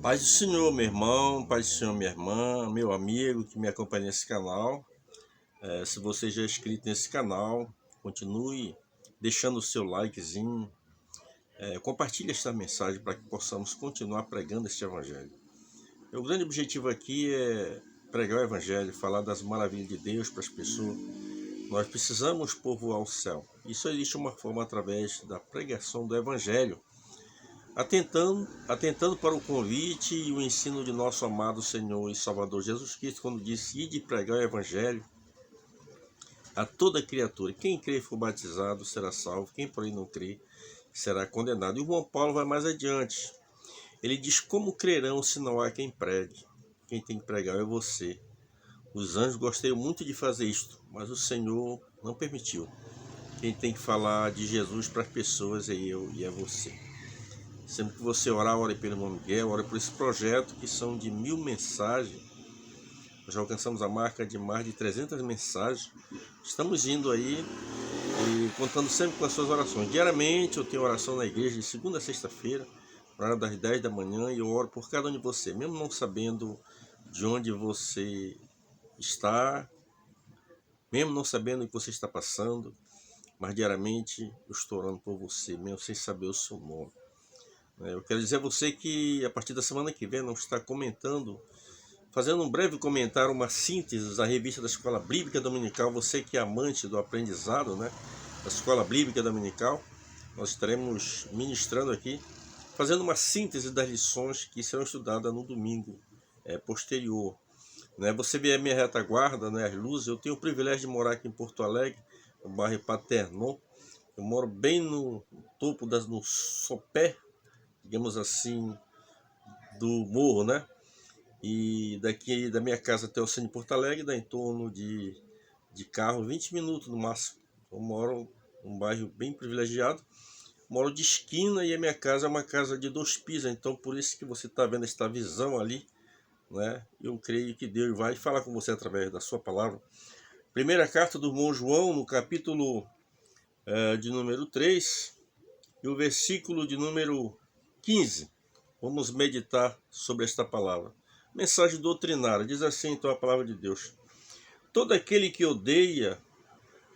Paz do Senhor, meu irmão, paz do Senhor, minha irmã, meu amigo que me acompanha nesse canal. Se você já é inscrito nesse canal, continue deixando o seu likezinho, compartilhe esta mensagem para que possamos continuar pregando este evangelho. O grande objetivo aqui é pregar o evangelho, falar das maravilhas de Deus para as pessoas. Nós precisamos povoar o céu. Isso existe uma forma através da pregação do evangelho, atentando para o convite e o ensino de nosso amado Senhor e Salvador Jesus Cristo, quando disse: ide pregar o evangelho a toda criatura. Quem crê e for batizado será salvo, quem porém não crê será condenado. E o João Paulo vai mais adiante. Ele diz: como crerão se não há quem pregue? Quem tem que pregar é você. Os anjos gostariam muito de fazer isto, mas o Senhor não permitiu. Quem tem que falar de Jesus para as pessoas é eu e é você. Sempre que você orar, ore pelo irmão Miguel, ore por esse projeto, que são de 1000 mensagens. Nós já alcançamos a marca de mais de 300 mensagens. Estamos indo aí e contando sempre com as suas orações. Diariamente eu tenho oração na igreja de segunda a sexta-feira, na hora das 10 da manhã, e eu oro por cada um de você, mesmo não sabendo de onde você está, mesmo não sabendo o que você está passando, mas diariamente eu estou orando por você, mesmo sem saber o seu nome. Eu quero dizer a você que a partir da semana que vem não está comentando, fazendo um breve comentário, uma síntese da revista da Escola Bíblica Dominical. Você que é amante do aprendizado, da Escola Bíblica Dominical, nós estaremos ministrando aqui, fazendo uma síntese das lições que serão estudadas no domingo posterior. Você vê a minha retaguarda, as luzes. Eu tenho o privilégio de morar aqui em Porto Alegre, no bairro Paternò. Eu moro bem no topo, no sopé, digamos assim, do morro, E daqui da minha casa até o centro de Porto Alegre dá em torno de carro 20 minutos no máximo. Eu moro num bairro bem privilegiado, moro de esquina e a minha casa é uma casa de 2 pisos, então por isso que você está vendo esta visão ali, Eu creio que Deus vai falar com você através da sua palavra. Primeira carta do irmão João, no capítulo de número 3 e o versículo de número 15. Vamos meditar sobre esta palavra. Mensagem doutrinária. Diz assim então a palavra de Deus: todo aquele que odeia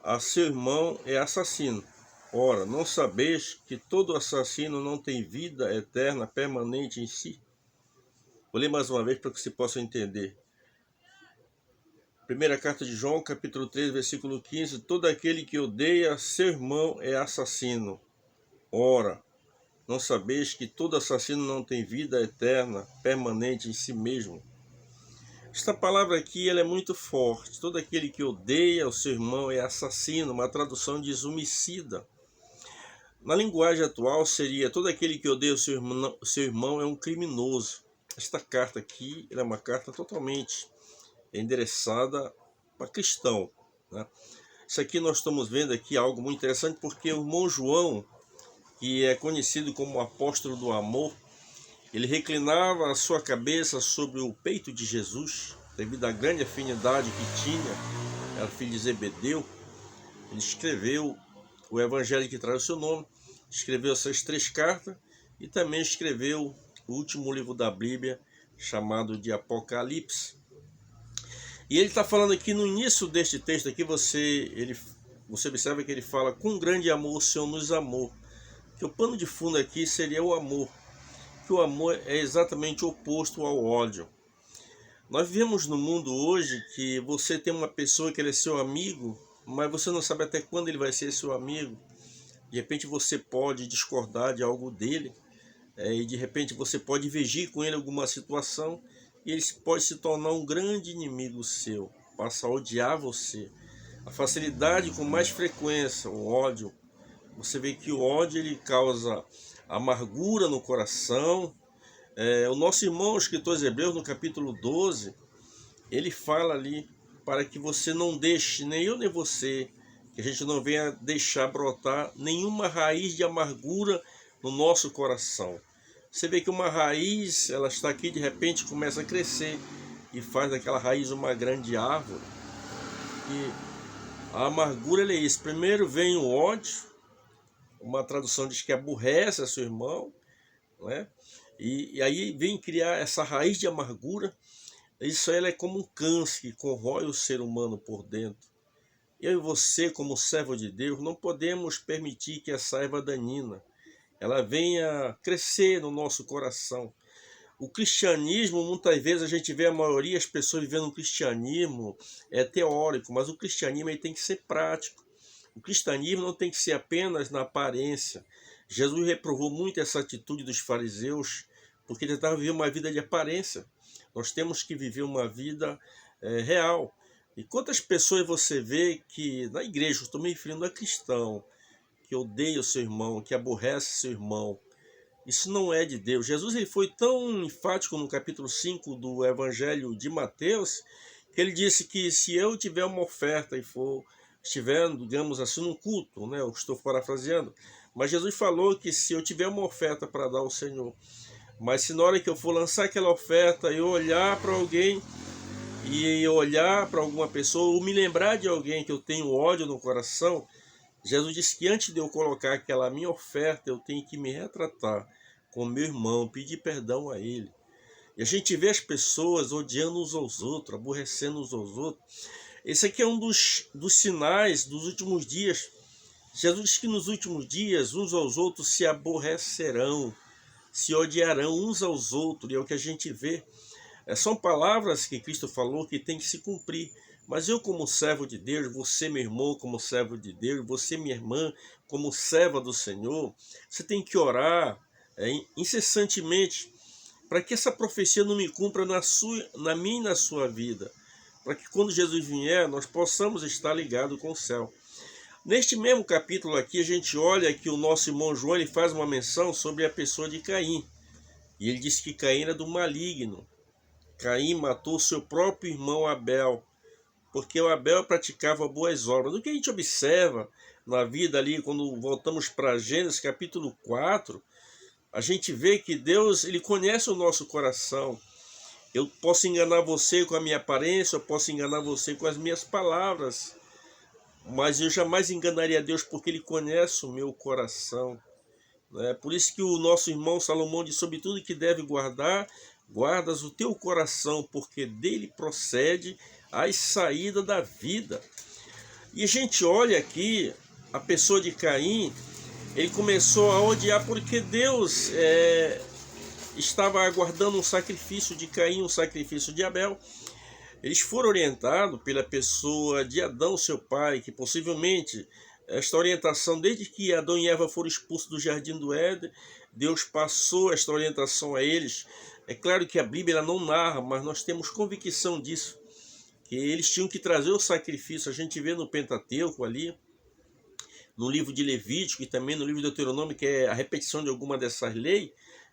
a seu irmão é assassino. Ora, não sabeis que todo assassino não tem vida eterna permanente em si? Vou ler mais uma vez para que você possa entender. Primeira carta de João, capítulo 3, versículo 15. Todo aquele que odeia seu irmão é assassino. Ora, não sabeis que todo assassino não tem vida eterna permanente em si mesmo? Esta palavra aqui ela é muito forte. Todo aquele que odeia o seu irmão é assassino. Uma tradução diz homicida. Na linguagem atual seria: todo aquele que odeia o seu irmão é um criminoso. Esta carta aqui é uma carta totalmente endereçada para cristão. Isso aqui nós estamos vendo aqui algo muito interessante, porque o irmão João, que é conhecido como o apóstolo do amor, ele reclinava a sua cabeça sobre o peito de Jesus, devido à grande afinidade que tinha, era filho de Zebedeu. Ele escreveu o evangelho que traz o seu nome, escreveu essas 3 cartas e também escreveu o último livro da Bíblia, chamado de Apocalipse. E ele está falando aqui no início deste texto aqui, você observa que ele fala: com grande amor o Senhor nos amou. Que o pano de fundo aqui seria o amor, que o amor é exatamente o oposto ao ódio. Nós vivemos no mundo hoje que você tem uma pessoa que ele é seu amigo, mas você não sabe até quando ele vai ser seu amigo. De repente você pode discordar de algo dele, e de repente você pode divergir com ele em alguma situação, e ele pode se tornar um grande inimigo seu, passa a odiar você. A facilidade com mais frequência, o ódio. Você vê que o ódio ele causa amargura no coração. O nosso irmão, o escritor Hebreus, no capítulo 12, ele fala ali para que você não deixe, nem eu nem você, que a gente não venha deixar brotar nenhuma raiz de amargura no nosso coração. Você vê que uma raiz, ela está aqui, de repente começa a crescer e faz daquela raiz uma grande árvore. E a amargura é isso. Primeiro vem o ódio. Uma tradução diz que aborrece a seu irmão, E aí vem criar essa raiz de amargura. Isso ela é como um câncer que corrói o ser humano por dentro. Eu e você, como servo de Deus, não podemos permitir que essa erva danina ela venha crescer no nosso coração. O cristianismo, muitas vezes a gente vê a maioria das pessoas vivendo um cristianismo teórico, mas o cristianismo ele tem que ser prático. O cristianismo não tem que ser apenas na aparência. Jesus reprovou muito essa atitude dos fariseus, porque tentavam viver uma vida de aparência. Nós temos que viver uma vida real. E quantas pessoas você vê que na igreja, eu estou me referindo a cristão, que odeia o seu irmão, que aborrece seu irmão. Isso não é de Deus. Jesus ele foi tão enfático no capítulo 5 do Evangelho de Mateus, que ele disse que se eu tiver uma oferta e estiver, digamos assim, num culto, né? Eu estou parafraseando, mas Jesus falou que se eu tiver uma oferta para dar ao Senhor, mas se na hora que eu for lançar aquela oferta, eu olhar para alguém e eu olhar para alguma pessoa, ou me lembrar de alguém que eu tenho ódio no coração, Jesus disse que antes de eu colocar aquela minha oferta, eu tenho que me retratar com meu irmão, pedir perdão a ele. E a gente vê as pessoas odiando uns aos outros, aborrecendo uns aos outros. Esse aqui é um dos sinais dos últimos dias. Jesus disse que nos últimos dias, uns aos outros se aborrecerão, se odiarão uns aos outros, e é o que a gente vê. São palavras que Cristo falou que tem que se cumprir. Mas eu, como servo de Deus, você, meu irmão, como servo de Deus, você, minha irmã, como serva do Senhor, você tem que orar incessantemente para que essa profecia não me cumpra na minha e na sua vida. Para que quando Jesus vier, nós possamos estar ligados com o céu. Neste mesmo capítulo aqui, a gente olha que o nosso irmão João ele faz uma menção sobre a pessoa de Caim. E ele diz que Caim era do maligno. Caim matou seu próprio irmão Abel, porque o Abel praticava boas obras. O que a gente observa na vida ali, quando voltamos para Gênesis capítulo 4, a gente vê que Deus ele conhece o nosso coração. Eu posso enganar você com a minha aparência, eu posso enganar você com as minhas palavras, mas eu jamais enganaria Deus porque Ele conhece o meu coração. Por isso que o nosso irmão Salomão diz, sobre tudo que deve guardar, guardas o teu coração, porque dele procede a saída da vida. E a gente olha aqui, a pessoa de Caim, ele começou a odiar porque Deus estava aguardando um sacrifício de Caim, um sacrifício de Abel. Eles foram orientados pela pessoa de Adão, seu pai, que possivelmente esta orientação, desde que Adão e Eva foram expulsos do jardim do Éden, Deus passou esta orientação a eles. É claro que a Bíblia não narra, mas nós temos convicção disso, que eles tinham que trazer o sacrifício. A gente vê no Pentateuco ali, no livro de Levítico e também no livro de Deuteronômio, que é a repetição de alguma dessas leis,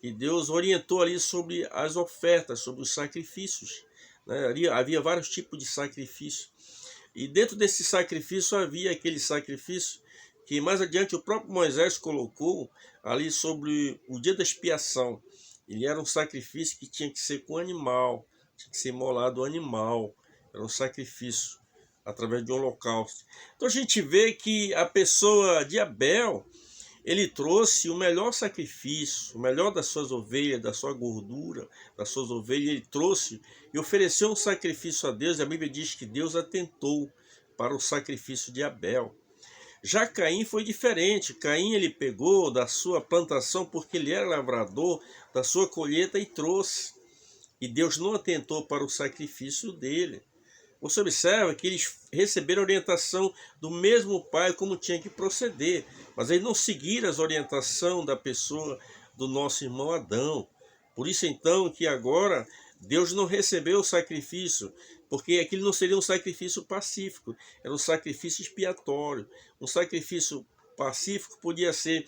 que Deus orientou ali sobre as ofertas, sobre os sacrifícios. Ali havia vários tipos de sacrifício. E dentro desse sacrifício havia aquele sacrifício que mais adiante o próprio Moisés colocou ali sobre o dia da expiação. Ele era um sacrifício que tinha que ser com animal, tinha que ser imolado o animal. Era um sacrifício através de um holocausto. Então a gente vê que a pessoa de Abel, ele trouxe o melhor sacrifício, o melhor das suas ovelhas, da sua gordura, das suas ovelhas, ele trouxe e ofereceu um sacrifício a Deus. A Bíblia diz que Deus atentou para o sacrifício de Abel. Já Caim foi diferente. Caim ele pegou da sua plantação, porque ele era lavrador, da sua colheita e trouxe. E Deus não atentou para o sacrifício dele. Você observa que eles receberam orientação do mesmo pai como tinha que proceder, mas eles não seguiram as orientações da pessoa do nosso irmão Adão. Por isso então que agora Deus não recebeu o sacrifício, porque aquilo não seria um sacrifício pacífico, era um sacrifício expiatório. Um sacrifício pacífico podia ser,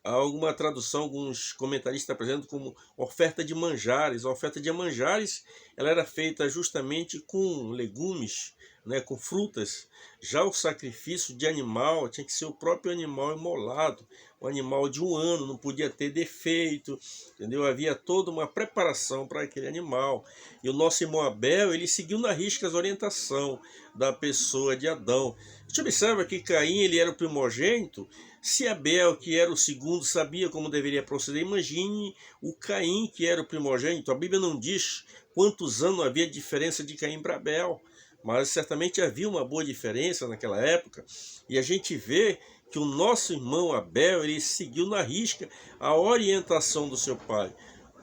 alguma tradução, alguns comentaristas apresentam como oferta de manjares. A oferta de manjares ela era feita justamente com legumes, né, com frutas. Já o sacrifício de animal tinha que ser o próprio animal imolado, um animal de 1 ano, não podia ter defeito, entendeu? Havia toda uma preparação para aquele animal. E o nosso irmão Abel, ele seguiu na risca as orientações da pessoa de Adão. A gente observa que Caim, ele era o primogênito. Se Abel, que era o segundo, sabia como deveria proceder, imagine o Caim, que era o primogênito. A Bíblia não diz quantos anos havia de diferença de Caim para Abel, mas certamente havia uma boa diferença naquela época. E a gente vê que o nosso irmão Abel, ele seguiu na risca a orientação do seu pai.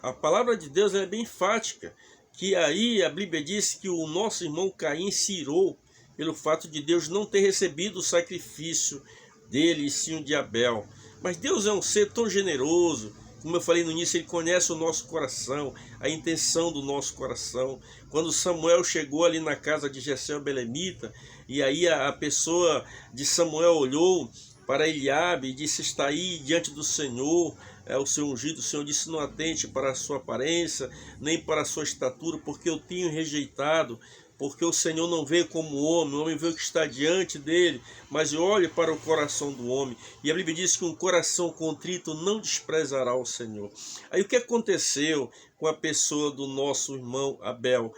A palavra de Deus é bem enfática, que aí a Bíblia diz que o nosso irmão Caim se irou pelo fato de Deus não ter recebido o sacrifício dele e sim o de Abel. Mas Deus é um ser tão generoso, como eu falei no início, ele conhece o nosso coração, a intenção do nosso coração. Quando Samuel chegou ali na casa de Jessé o belemita, e aí a pessoa de Samuel olhou para Eliabe e disse: está aí diante do Senhor, o seu ungido. O Senhor disse: não atente para a sua aparência, nem para a sua estatura, porque eu tenho rejeitado. Porque o Senhor não vê como o homem vê o que está diante dele, mas olhe para o coração do homem. E a Bíblia diz que um coração contrito não desprezará o Senhor. Aí o que aconteceu com a pessoa do nosso irmão Abel?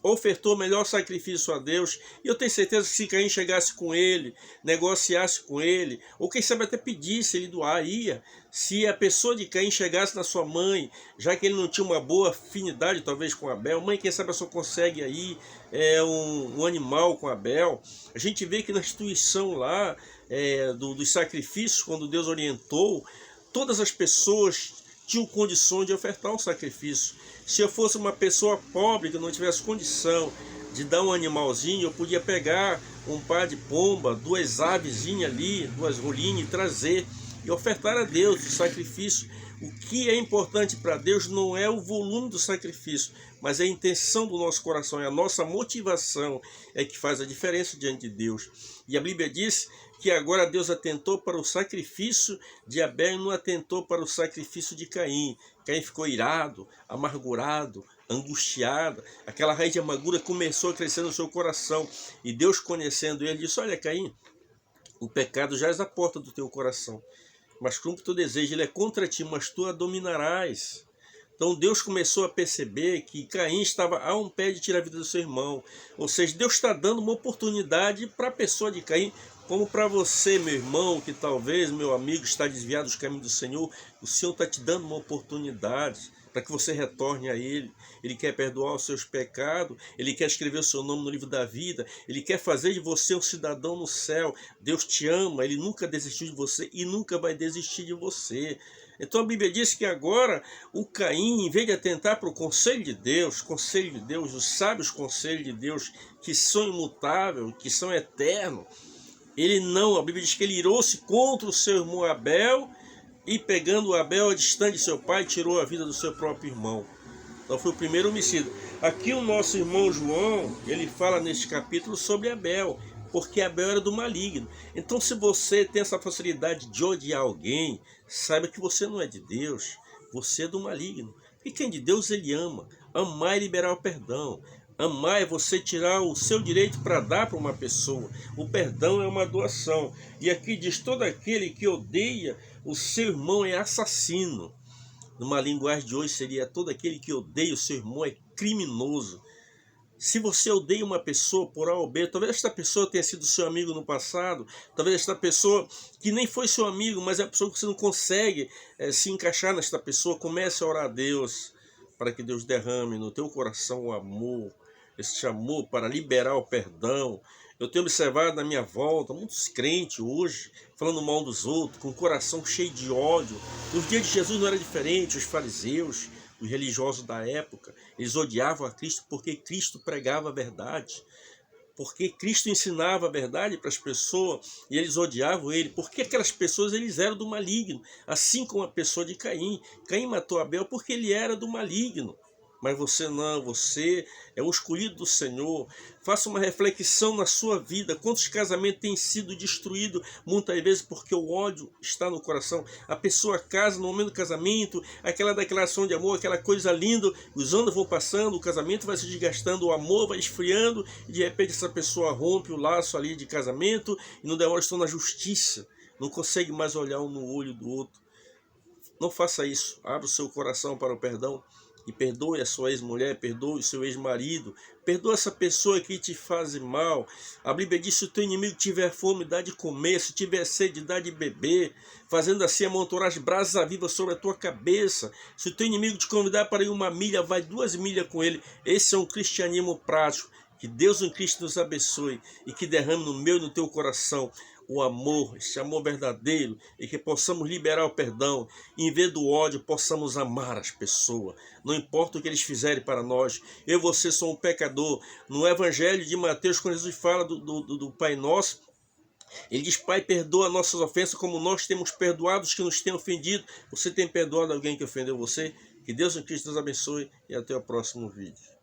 Ofertou o melhor sacrifício a Deus, e eu tenho certeza que se Caim chegasse com ele, negociasse com ele, ou quem sabe até pedisse, ele doaria. Se a pessoa de Caim chegasse na sua mãe, já que ele não tinha uma boa afinidade talvez com Abel, mãe, quem sabe a sua consegue aí um animal com Abel. A gente vê que na instituição lá dos sacrifícios, quando Deus orientou, todas as pessoas tinham condições de ofertar um sacrifício. Se eu fosse uma pessoa pobre que não tivesse condição de dar um animalzinho, eu podia pegar um par de pomba, 2 avezinhas ali, 2 rolinhas, e trazer e ofertar a Deus o sacrifício. O que é importante para Deus não é o volume do sacrifício, mas é a intenção do nosso coração, é a nossa motivação é que faz a diferença diante de Deus. E a Bíblia diz que agora Deus atentou para o sacrifício de Abel e não atentou para o sacrifício de Caim. Caim ficou irado, amargurado, angustiado. Aquela raiz de amargura começou a crescer no seu coração. E Deus, conhecendo ele, disse: olha, Caim, o pecado já é à porta do teu coração, mas cumpre o teu desejo, ele é contra ti, mas tu a dominarás. Então Deus começou a perceber que Caim estava a um pé de tirar a vida do seu irmão. Ou seja, Deus está dando uma oportunidade para a pessoa de Caim, como para você, meu irmão, que talvez, meu amigo, está desviado dos caminhos do Senhor. O Senhor está te dando uma oportunidade para que você retorne a Ele. Ele quer perdoar os seus pecados, Ele quer escrever o seu nome no livro da vida, Ele quer fazer de você um cidadão no céu. Deus te ama, Ele nunca desistiu de você e nunca vai desistir de você. Então a Bíblia diz que agora o Caim, em vez de atentar para o conselho de Deus, os sábios conselhos de Deus, que são imutáveis, que são eternos, a Bíblia diz que ele irou-se contra o seu irmão Abel, e pegando o Abel a distante de seu pai, tirou a vida do seu próprio irmão. Então foi o primeiro homicídio. Aqui o nosso irmão João, ele fala neste capítulo sobre Abel, porque Abel era do maligno. Então se você tem essa facilidade de odiar alguém, saiba que você não é de Deus, você é do maligno. E quem é de Deus, ele ama. Amar é liberar o perdão. Amar é você tirar o seu direito para dar para uma pessoa. O perdão é uma doação. E aqui diz: todo aquele que odeia o seu irmão é assassino. Numa linguagem de hoje seria: todo aquele que odeia o seu irmão é criminoso. Se você odeia uma pessoa por A ou B, talvez esta pessoa tenha sido seu amigo no passado, talvez esta pessoa que nem foi seu amigo, mas é a pessoa que você não consegue se encaixar nesta pessoa, comece a orar a Deus para que Deus derrame no teu coração o amor, esse amor para liberar o perdão. Eu tenho observado na minha volta muitos crentes hoje falando mal dos outros, com o coração cheio de ódio. Nos dias de Jesus não era diferente. Os fariseus, os religiosos da época, eles odiavam a Cristo porque Cristo pregava a verdade, porque Cristo ensinava a verdade para as pessoas, e eles odiavam ele, porque aquelas pessoas eles eram do maligno, assim como a pessoa de Caim. Caim matou Abel porque ele era do maligno. Mas você não, você é o escolhido do Senhor. Faça uma reflexão na sua vida. Quantos casamentos têm sido destruídos muitas vezes porque o ódio está no coração? A pessoa casa no momento do casamento, aquela declaração de amor, aquela coisa linda, os anos vão passando, o casamento vai se desgastando, o amor vai esfriando, e de repente essa pessoa rompe o laço ali de casamento e não demora, estão na justiça, não consegue mais olhar um no olho do outro. Não faça isso. Abra o seu coração para o perdão e perdoe a sua ex-mulher, perdoe o seu ex-marido, perdoe essa pessoa que te faz mal. A Bíblia diz: se o teu inimigo tiver fome, dá de comer, se tiver sede, dá de beber, fazendo assim amontoar as brasas vivas sobre a tua cabeça. Se o teu inimigo te convidar para ir 1 milha, vai 2 milhas com ele. Esse é um cristianismo prático. Que Deus em Cristo nos abençoe e que derrame no meu e no teu coração o amor, esse amor verdadeiro, e que possamos liberar o perdão, e em vez do ódio possamos amar as pessoas, não importa o que eles fizerem para nós. Eu e você somos um pecador. No Evangelho de Mateus, quando Jesus fala do Pai Nosso, ele diz: Pai, perdoa nossas ofensas como nós temos perdoado os que nos têm ofendido. Você tem perdoado alguém que ofendeu você? Que Deus em Cristo nos abençoe e até o próximo vídeo.